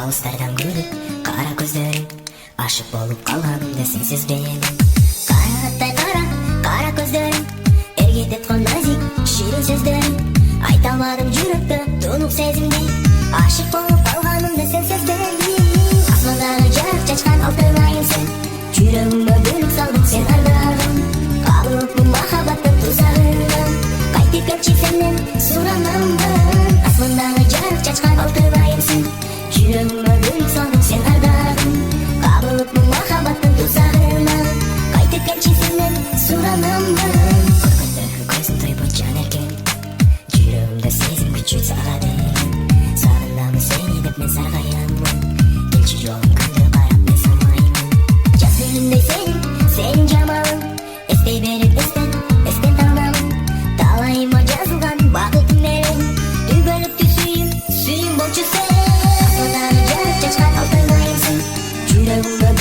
алыстардан көріп қара көздерің, ашық болып қалғанымда сенсіз бейнең. Қара қара көздерің, эргетет нәзік шиrin сөздерің, айта алмадым жүректі тұнық сезімде, ашық болып қалғанымда сенсіз бейнең. Аспандағы жарық шашқан алтын айымсың, жүрегіме бөліп салдың сен ардағым, қалып бұл махаббаттың тұзағынан, қайтып келші сенен сұранамын. Аспандағы жарық шашқан алтын айымсың, жүрегіме бөліп салдың сен ардағым, қалып бұл махаббаттың тұзағынан, қайтып келші сенен сұранамын. Көргенде көзім тойып жан еркен, жүрегімде сезім күшейіп сағады, сағынамын сені деп мен сарғаямын, келші жолым күнді қарап мен самаймын. Жас гүлімдей сенің жамалың, естей беріп естен талмамын, талайыма жазылған бақытым менің, төгіліп сүйім болшы сен. Аспандағы жарық шашқан алтын айымсың, жүрегіме